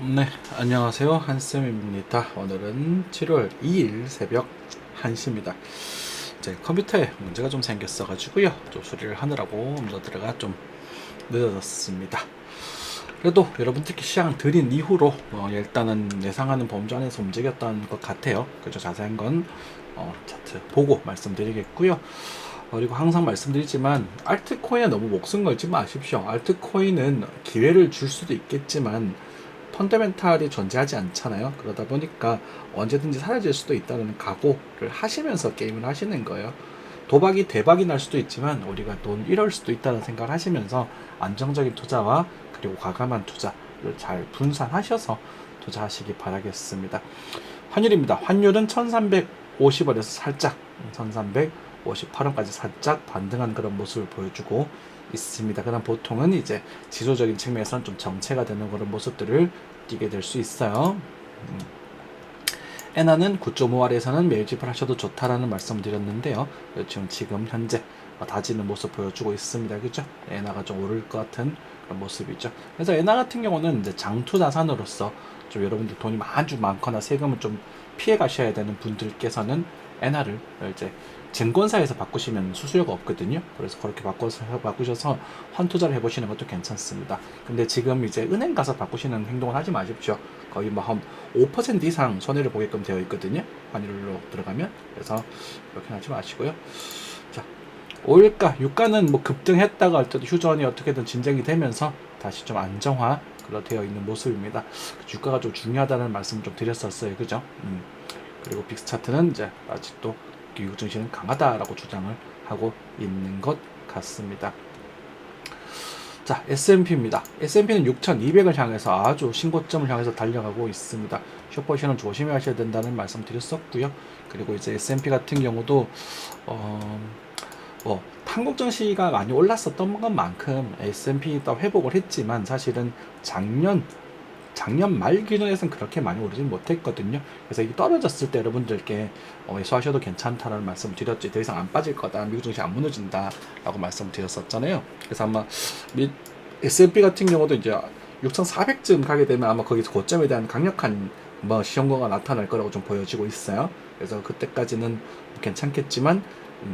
네, 안녕하세요. 한쌤입니다. 오늘은 7월 2일 새벽 1시입니다. 제 컴퓨터에 문제가 좀 생겼어가지고요. 좀 수리를 하느라고 업로드가 좀 늦어졌습니다. 그래도 여러분들께 시향 드린 이후로 일단은 예상하는 범주 안에서 움직였던 것 같아요. 그죠? 자세한 건 차트 보고 말씀드리겠고요. 그리고 항상 말씀드리지만 알트코인에 너무 목숨 걸지 마십시오. 알트코인은 기회를 줄 수도 있겠지만 펀더멘탈이 존재하지 않잖아요. 그러다 보니까 언제든지 사라질 수도 있다는 각오를 하시면서 게임을 하시는 거예요. 도박이 대박이 날 수도 있지만 우리가 돈 잃을 수도 있다는 생각을 하시면서 안정적인 투자와 그리고 과감한 투자를 잘 분산하셔서 투자하시기 바라겠습니다. 환율입니다. 환율은 1350원에서 살짝 1358원까지 살짝 반등한 그런 모습을 보여주고 있습니다. 그다음 보통은 이제 지수적인 측면에서는 좀 정체가 되는 그런 모습들을 띄게 될 수 있어요. 엔화는 9.5알에서는 매집을 하셔도 좋다라는 말씀을 드렸는데요. 지금 현재 다지는 모습 보여주고 있습니다. 그죠? 엔화가 좀 오를 것 같은 그런 모습이죠. 그래서 엔화 같은 경우는 이제 장투 자산으로서 좀 여러분들 돈이 아주 많거나 세금을 좀 피해 가셔야 되는 분들께서는 엔화를 이제 증권사에서 바꾸시면 수수료가 없거든요. 그래서 그렇게 바꾸셔서 환투자를 해보시는 것도 괜찮습니다. 근데 지금 이제 은행 가서 바꾸시는 행동을 하지 마십시오. 거의 뭐 한 5% 이상 손해를 보게끔 되어 있거든요. 환율로 들어가면. 그래서 그렇게 하지 마시고요. 자, 오일가, 유가는 뭐 급등했다가 또 휴전이 어떻게든 진정이 되면서 다시 좀 안정화 되어 있는 모습입니다. 유가가 좀 중요하다는 말씀 좀 드렸었어요. 그죠? 그리고 빅스 차트는 이제 아직도 미국 증시는 강하다라고 주장을 하고 있는 것 같습니다. 자, S&P입니다. S&P는 6,200을 향해서 아주 신고점을 향해서 달려가고 있습니다. 숏포지션은 조심하셔야 된다는 말씀 드렸었고요. 그리고 이제 S&P 같은 경우도 한국 증시가 많이 올랐었던 것만큼 S&P도 회복을 했지만 사실은 작년 말 기준에서는 그렇게 많이 오르진 못했거든요. 그래서 이 떨어졌을 때 여러분들께 매수하셔도 괜찮다는 말씀 드렸죠. 더 이상 안 빠질 거다. 미국 증시 안 무너진다. 라고 말씀 드렸었잖아요. 그래서 아마 S&P 같은 경우도 이제 6,400쯤 가게 되면 아마 거기서 고점에 대한 강력한 시험거가 나타날 거라고 좀 보여지고 있어요. 그래서 그때까지는 괜찮겠지만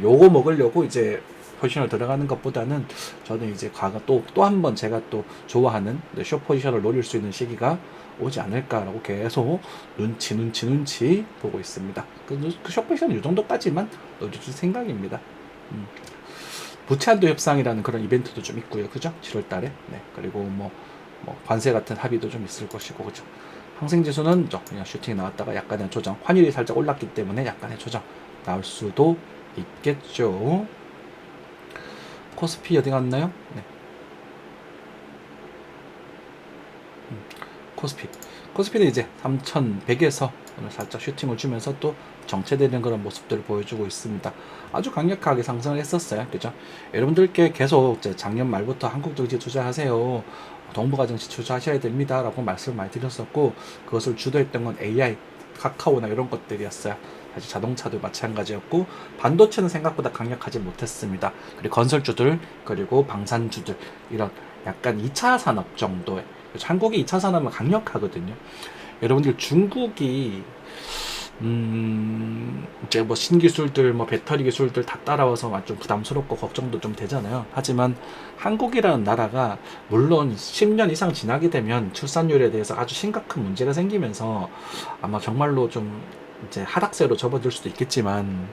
요거 먹으려고 이제 포지션을 들어가는 것보다는 저는 이제 과거 또 한 번 제가 또 좋아하는 숏 포지션을 노릴 수 있는 시기가 오지 않을까라고 계속 눈치 보고 있습니다. 숏 포지션은 이 정도까지만 노릴 생각입니다. 부채 한도 협상이라는 그런 이벤트도 좀 있고요. 그죠? 7월 달에. 네. 그리고 뭐 관세 같은 합의도 좀 있을 것이고, 그죠? 항생지수는 그냥 슈팅이 나왔다가 약간의 조정, 환율이 살짝 올랐기 때문에 약간의 조정 나올 수도 있겠죠. 코스피 어디 갔나요? 네. 코스피는 이제 3100에서 오늘 살짝 슈팅을 주면서 또 정체되는 그런 모습들을 보여주고 있습니다. 아주 강력하게 상승을 했었어요. 그죠? 여러분들께 계속 이제 작년 말부터 한국 증시 투자하세요. 동북아 증시 투자하셔야 됩니다. 라고 말씀을 많이 드렸었고, 그것을 주도했던 건 AI, 카카오나 이런 것들이었어요. 사실 자동차도 마찬가지였고, 반도체는 생각보다 강력하지 못했습니다. 그리고 건설주들, 그리고 방산주들, 이런 약간 2차 산업 정도의, 한국이 2차 산업은 강력하거든요. 여러분들 중국이 이제 뭐 신기술들, 뭐 배터리 기술들 다 따라와서 좀 부담스럽고 걱정도 좀 되잖아요. 하지만 한국이라는 나라가 물론 10년 이상 지나게 되면 출산율에 대해서 아주 심각한 문제가 생기면서 아마 정말로 좀 이제 하락세로 접어들 수도 있겠지만,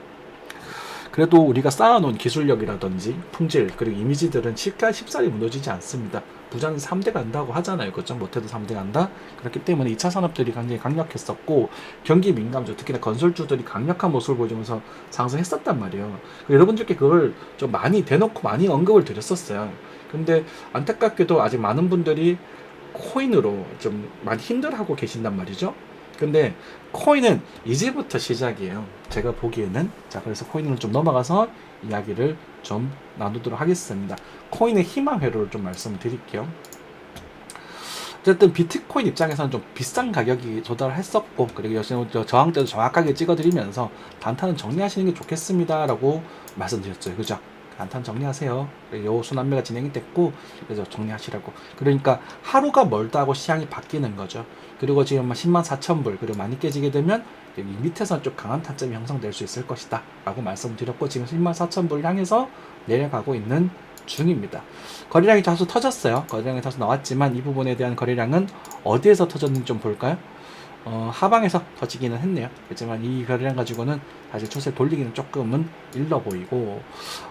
그래도 우리가 쌓아놓은 기술력이라든지 품질 그리고 이미지들은 쉽사리 무너지지 않습니다. 부자는 3대 간다고 하잖아요. 그죠? 못해도 3대 간다. 그렇기 때문에 2차 산업들이 굉장히 강력했었고, 경기 민감주 특히나 건설주들이 강력한 모습을 보여주면서 상승했었단 말이에요. 여러분들께 그걸 좀 많이 대놓고 많이 언급을 드렸었어요. 근데 안타깝게도 아직 많은 분들이 코인으로 좀 많이 힘들어하고 계신단 말이죠. 근데 코인은 이제부터 시작이에요. 제가 보기에는. 자, 그래서 코인을 좀 넘어가서 이야기를 좀 나누도록 하겠습니다. 코인의 희망 회로를 좀 말씀드릴게요. 어쨌든 비트코인 입장에서는 좀 비싼 가격이 조달을 했었고, 그리고 여기서 저항대도 정확하게 찍어드리면서 단타는 정리하시는 게 좋겠습니다 라고 말씀드렸어요. 그죠? 간단 정리하세요. 요 순환매가 진행이 됐고, 그래서 정리하시라고. 그러니까 하루가 멀다 하고 시향이 바뀌는 거죠. 그리고 지금 104,000불, 그리고 많이 깨지게 되면 여기 밑에서 좀 강한 타점이 형성될 수 있을 것이다 라고 말씀드렸고, 지금 104,000불 향해서 내려가고 있는 중입니다. 거래량이 다소 터졌어요. 거래량이 다소 나왔지만 이 부분에 대한 거래량은 어디에서 터졌는지 좀 볼까요? 하방에서 터지기는 했네요. 그렇지만 이 거래량 가지고는 사실 추세 돌리기는 조금은 일러 보이고,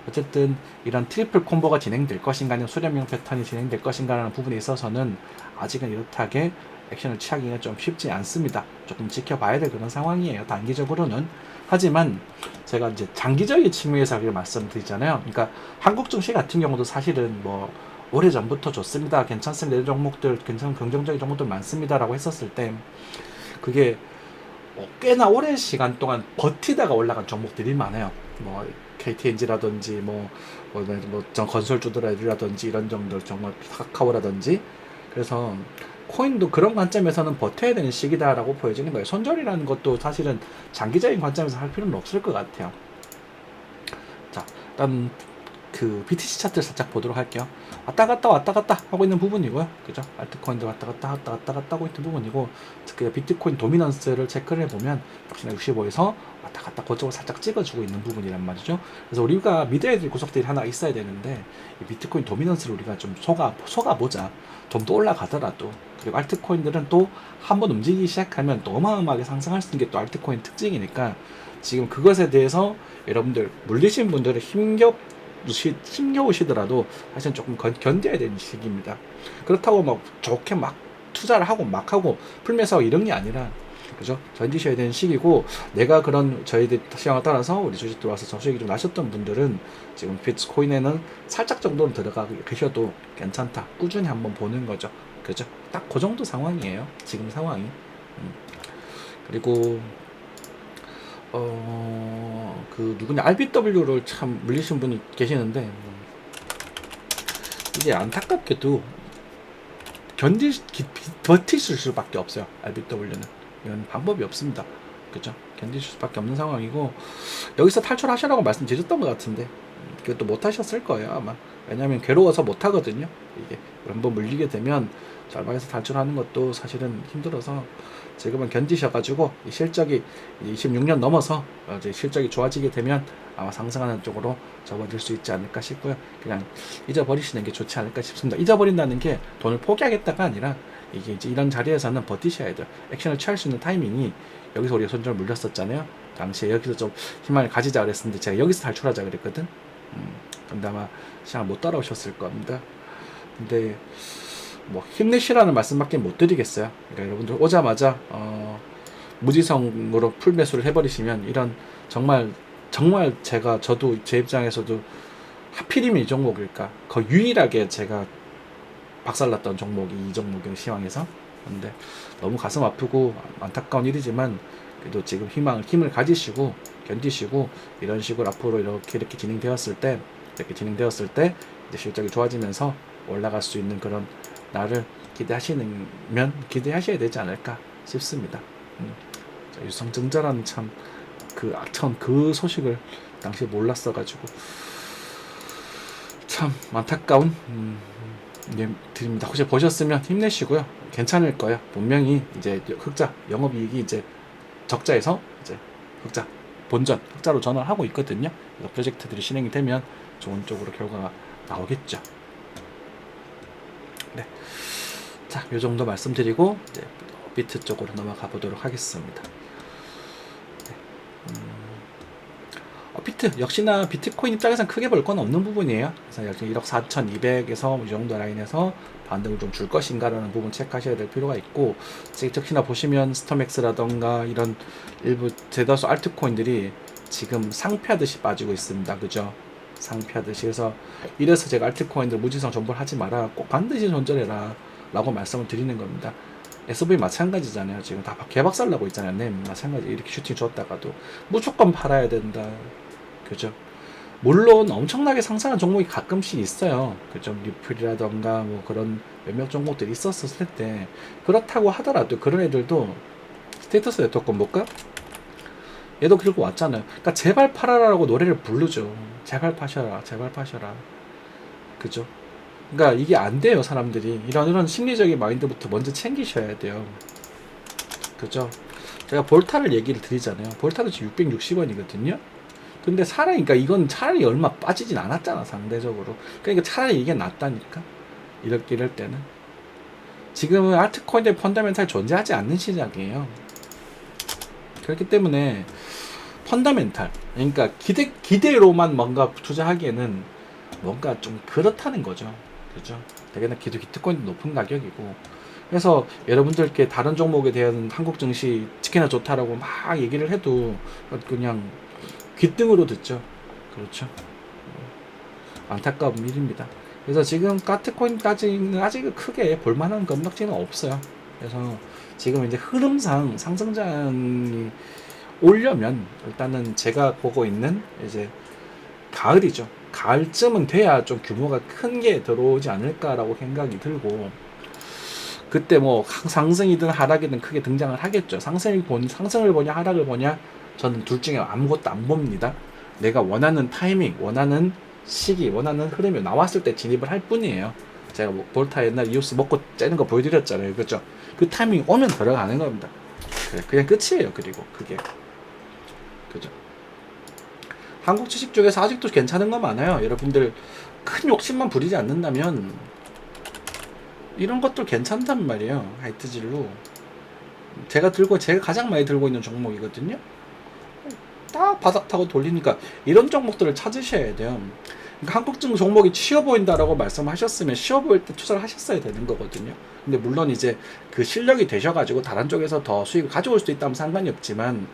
어쨌든 이런 트리플 콤보가 진행될 것인가 아니면 수렴형 패턴이 진행될 것인가라는 부분에 있어서는 아직은 이렇게 액션을 취하기가 좀 쉽지 않습니다. 조금 지켜봐야 될 그런 상황이에요, 단기적으로는. 하지만 제가 이제 장기적인 측면에서 말씀드리잖아요. 그러니까 한국 증시 같은 경우도 사실은 뭐 오래전부터 좋습니다, 괜찮습니다, 이런 종목들 괜찮은 긍정적인 종목들 많습니다라고 했었을 때, 그게 꽤나 오랜 시간 동안 버티다가 올라간 종목들이 많아요. 뭐 KTNG라든지 건설주들이라든지 이런 정도, 정말 카카오라든지. 그래서 코인도 그런 관점에서는 버텨야 되는 시기다라고 보여지는 거예요. 손절이라는 것도 사실은 장기적인 관점에서 할 필요는 없을 것 같아요. 자, 일단 그 BTC 차트를 살짝 보도록 할게요. 왔다 갔다 하고 있는 부분이고요. 그죠? 알트코인들 왔다 갔다 하고 있는 부분이고, 특히 비트코인 도미넌스를 체크를 해보면 역시나 65에서 왔다 갔다 그쪽을 살짝 찍어주고 있는 부분이란 말이죠. 그래서 우리가 믿어야 될 구석들이 하나 있어야 되는데, 이 비트코인 도미넌스를 우리가 좀 속아보자. 좀 더 올라가더라도. 그리고 알트코인들은 또 한번 움직이기 시작하면 또 어마어마하게 상승할 수 있는 게 또 알트코인 특징이니까, 지금 그것에 대해서 여러분들 물리신 분들은 힘겨우시더라도 사실 조금 견뎌야 되는 시기입니다. 그렇다고 막 좋게 막 투자를 하고 막 하고 풀면서 이런 게 아니라, 그죠? 견디셔야 되는 시기고, 내가 그런 저희들 시장을 따라서 우리 주식 들어와서 저수익이 좀 나셨던 분들은 지금 비트코인에는 살짝 정도는 들어가 계셔도 괜찮다, 꾸준히 한번 보는 거죠. 그죠? 딱 그 정도 상황이에요, 지금 상황이. 그리고 그 누구냐, RBW를 참 물리신 분이 계시는데, 이게 안타깝게도 버티실 수밖에 없어요. RBW는 이건 방법이 없습니다. 그죠? 견디실 수밖에 없는 상황이고, 여기서 탈출하시라고 말씀드렸던 것 같은데 그것도 못 하셨을 거예요, 아마. 왜냐하면 괴로워서 못 하거든요. 이게 한번 물리게 되면 절반에서 탈출하는 것도 사실은 힘들어서, 지금은 견디셔가지고 이 실적이 26년 넘어서 이제 실적이 좋아지게 되면 아마 상승하는 쪽으로 접어들 수 있지 않을까 싶고요. 그냥 잊어버리시는 게 좋지 않을까 싶습니다. 잊어버린다는 게 돈을 포기하겠다가 아니라, 이게 이제 이런 자리에서는 버티셔야 돼요. 액션을 취할 수 있는 타이밍이, 여기서 우리가 손절 물렸었잖아요. 당시에 여기서 좀 희망을 가지자 그랬었는데 제가 여기서 탈출하자 그랬거든. 근데 아마 시장을 못 따라오셨을 겁니다. 근데 뭐 힘내시라는 말씀밖에 못 드리겠어요. 그러니까 여러분들 오자마자 무지성으로 풀 매수를 해버리시면, 이런 정말 저도 제 입장에서도 하필이면 이 종목일까, 거의 유일하게 제가 박살났던 종목이 이 종목의 시황에서. 근데 너무 가슴 아프고 안타까운 일이지만, 그래도 지금 힘을 가지시고 견디시고, 이런 식으로 앞으로 이렇게 진행되었을 때 이제 실적이 좋아지면서 올라갈 수 있는 그런 날을 기대하셔야 되지 않을까 싶습니다. 유성증자라는 참 그 소식을 당시에 몰랐어가지고 참 안타까운 예, 드립니다. 혹시 보셨으면 힘내시고요. 괜찮을 거예요. 분명히 이제 흑자 영업이익이 이제 적자에서 이제 흑자로 전환을 하고 있거든요. 프로젝트들이 진행이 되면 좋은 쪽으로 결과가 나오겠죠. 네. 자, 요 정도 말씀드리고 이제 비트 쪽으로 넘어가 보도록 하겠습니다. 네. 비트 역시나 비트코인 입장에서는 크게 볼 건 없는 부분이에요. 그래서 1억 4,200에서 이 정도 라인에서 반등을 좀 줄 것인가라는 부분 체크하셔야 될 필요가 있고, 특히나 보시면 스톰엑스라던가 이런 일부 대다수 알트코인들이 지금 상패하듯이 빠지고 있습니다. 그죠? 상패하듯이. 그래서 이래서 제가 알트코인들 무지성 존버를 하지 마라, 꼭 반드시 손절해라 라고 말씀을 드리는 겁니다. SV 마찬가지잖아요. 지금 다 개박살 나고 있잖아요. 네, 마찬가지. 이렇게 슈팅 줬다가도 무조건 팔아야 된다. 그죠? 물론 엄청나게 상승한 종목이 가끔씩 있어요. 그죠? 리플이라던가 뭐 그런 몇몇 종목들이 있었을 때, 그렇다고 하더라도 그런 애들도 스테이터스 네트워크 볼까? 얘도 그리고 왔잖아요. 그러니까 제발 팔아라라고 노래를 부르죠. 제발 파셔라, 제발 파셔라. 그죠? 그러니까 이게 안 돼요, 사람들이. 이런 심리적인 마인드부터 먼저 챙기셔야 돼요. 그죠? 제가 볼타를 얘기를 드리잖아요. 볼타도 지금 660원이거든요. 근데 차라리, 그러니까 이건 차라리 얼마 빠지진 않았잖아, 상대적으로. 그러니까 차라리 이게 낫다니까. 이럴 때는. 지금은 알트코인의 펀더멘탈 존재하지 않는 시장이에요. 그렇기 때문에 펀더멘탈, 그러니까 기대로만 뭔가 투자하기에는 뭔가 좀 그렇다는 거죠. 그죠? 대개는 비트코인도 높은 가격이고. 그래서 여러분들께 다른 종목에 대한 한국 증시 특히나 좋다라고 막 얘기를 해도 그냥 귓등으로 듣죠. 그렇죠. 안타까운 일입니다. 그래서 지금 가트코인까지는 아직 크게 볼만한 건덕지는 없어요. 그래서 지금 이제 흐름상 상승장이 오려면 일단은 제가 보고 있는 이제 가을이죠. 가을쯤은 돼야 좀 규모가 큰 게 들어오지 않을까라고 생각이 들고, 그때 뭐 상승이든 하락이든 크게 등장을 하겠죠. 상승을 보냐 하락을 보냐, 저는 둘 중에 아무것도 안 봅니다. 내가 원하는 타이밍, 원하는 시기, 원하는 흐름이 나왔을 때 진입을 할 뿐이에요. 제가 뭐 볼타 옛날 이오스 먹고 째는 거 보여드렸잖아요. 그렇죠? 그 타이밍 오면 들어가는 겁니다. 그냥 끝이에요. 그리고 그게, 그죠? 한국 주식 쪽에서 아직도 괜찮은 거 많아요. 여러분들 큰 욕심만 부리지 않는다면 이런 것도 괜찮단 말이에요. 하이트질로 제가 가장 많이 들고 있는 종목이거든요. 딱 바닥 타고 돌리니까 이런 종목들을 찾으셔야 돼요. 그러니까 한국증 종목이 쉬워 보인다라고 말씀하셨으면 쉬워 보일 때 투자를 하셨어야 되는 거거든요. 근데 물론 이제 그 실력이 되셔가지고 다른 쪽에서 더 수익을 가져올 수도 있다면 상관이 없지만,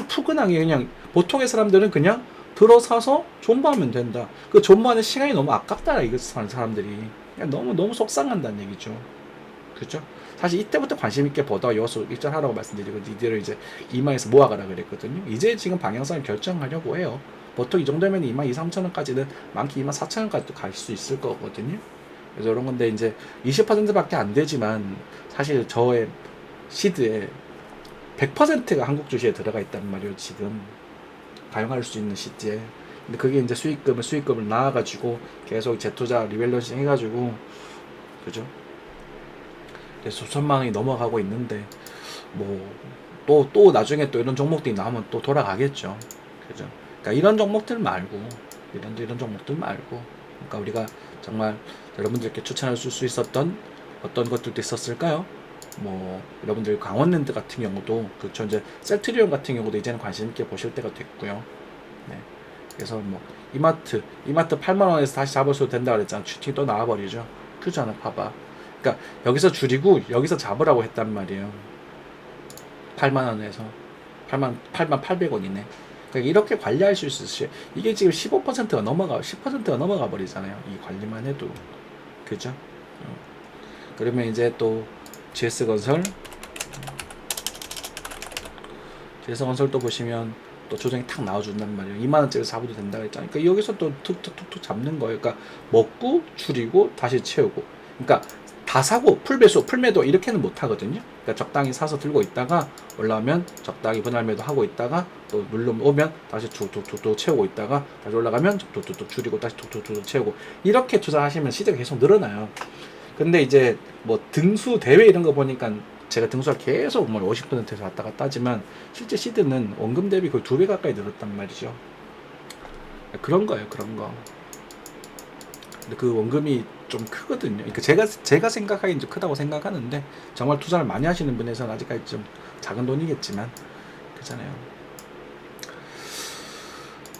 푸근하게 그냥 보통의 사람들은 그냥 들어사서 존버하면 된다. 그 존버하는 시간이 너무 아깝다, 이거 사람들이. 그냥 너무 속상한다는 얘기죠. 그죠? 사실 이때부터 관심 있게 보다 여기서 입장하라고 말씀드리고, 이들을 이제 2만에서 모아가라 그랬거든요. 이제 지금 방향성을 결정하려고 해요. 보통 이 정도면 2만 2, 3천 원까지는, 많게 2만 4천 원까지도 갈 수 있을 거거든요. 그래서 이런 건데 이제 20%밖에 안 되지만, 사실 저의 시드에 100%가 한국 주식에 들어가 있단 말이에요. 지금 가용할 수 있는 시기에. 근데 그게 이제 수익금을 낳아가지고 계속 재투자 리밸런싱 해가지고, 그죠? 수천만 원이 넘어가고 있는데, 뭐 또 나중에 또 이런 종목들이 나오면 또 돌아가겠죠. 그죠? 그러니까 이런 종목들 말고, 이런 종목들 말고, 그러니까 우리가 정말 여러분들께 추천할 수 있었던 어떤 것들도 있었을까요? 뭐 여러분들 강원랜드 같은 경우도, 그렇죠, 이제 셀트리온 같은 경우도 이제는 관심 있게 보실 때가 됐고요. 네. 그래서 뭐 이마트 8만 원에서 다시 잡으셔도 된다 그랬잖아. GT 또 나와버리죠. 그잖아, 봐봐. 그러니까 여기서 줄이고 여기서 잡으라고 했단 말이에요. 8만 원에서 8만 800원이네. 그러니까 이렇게 관리할 수 있으시. 이게 지금 10%가 넘어가 버리잖아요. 이 관리만 해도. 그죠? 그러면 이제 또 GS건설 또 보시면 또 조정이 탁 나와준단 말이에요. 2만원짜리 잡아도 된다 그랬잖아요. 그러니까 여기서 또 툭툭툭툭 잡는 거예요. 그러니까 먹고 줄이고 다시 채우고. 그러니까 다 사고 풀매도 이렇게는 못 하거든요. 그러니까 적당히 사서 들고 있다가 올라오면 적당히 분할매도 하고 있다가 또 물러오면 다시 툭툭툭 채우고 있다가 다시 올라가면 툭툭툭 줄이고 다시 툭툭툭 채우고, 이렇게 투자하시면 시대가 계속 늘어나요. 근데 이제 뭐 등수 대회 이런 거 보니까 제가 등수가 계속 뭐 50%에서 왔다 갔다 하지만, 실제 시드는 원금 대비 거의 2배 가까이 늘었단 말이죠. 그런 거예요, 그런 거. 근데 그 원금이 좀 크거든요. 그러니까 제가 생각하기엔 좀 크다고 생각하는데, 정말 투자를 많이 하시는 분에서는 아직까지 좀 작은 돈이겠지만, 그렇잖아요.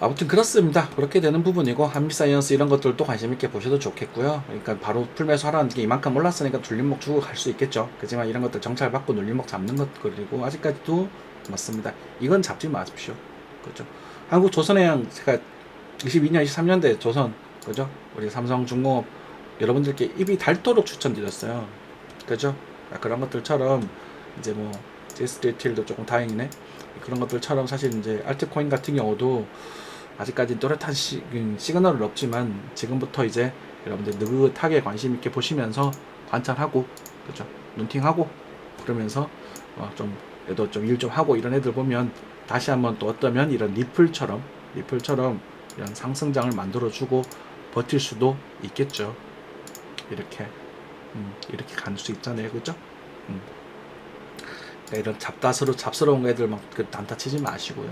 아무튼 그렇습니다. 그렇게 되는 부분이고, 한미사이언스 이런 것들도 관심 있게 보셔도 좋겠고요. 그러니까 바로 풀매수 하라는 게 이만큼 올랐으니까 눌림목 주고 갈 수 있겠죠. 그렇지만 이런 것들 정찰 받고 눌림목 잡는 것, 그리고 아직까지도 맞습니다. 이건 잡지 마십시오. 그죠? 한국 조선해양, 제가 22년, 23년대 조선, 그죠? 우리 삼성중공업 여러분들께 입이 닳도록 추천드렸어요. 그죠? 그런 것들처럼 이제 뭐 제스트리틸도 조금 다행이네. 그런 것들처럼 사실 이제 알트코인 같은 경우도 아직까지 또렷한 시그널은 없지만, 지금부터 이제 여러분들 느긋하게 관심 있게 보시면서 관찰하고, 그죠? 눈팅하고, 그러면서 좀 그래도 좀 일 좀 하고 이런 애들 보면 다시 한번 또 어떠면 이런 리플처럼 이런 상승장을 만들어주고 버틸 수도 있겠죠. 이렇게 이렇게 갈 수 있잖아요, 그죠? 그러니까 이런 잡스러운 애들 막 그 단타 치지 마시고요.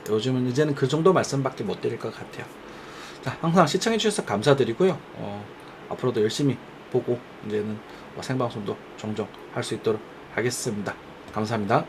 요즘은 이제는 그 정도 말씀밖에 못 드릴 것 같아요. 자, 항상 시청해 주셔서 감사드리고요. 앞으로도 열심히 보고 이제는 생방송도 종종 할 수 있도록 하겠습니다. 감사합니다.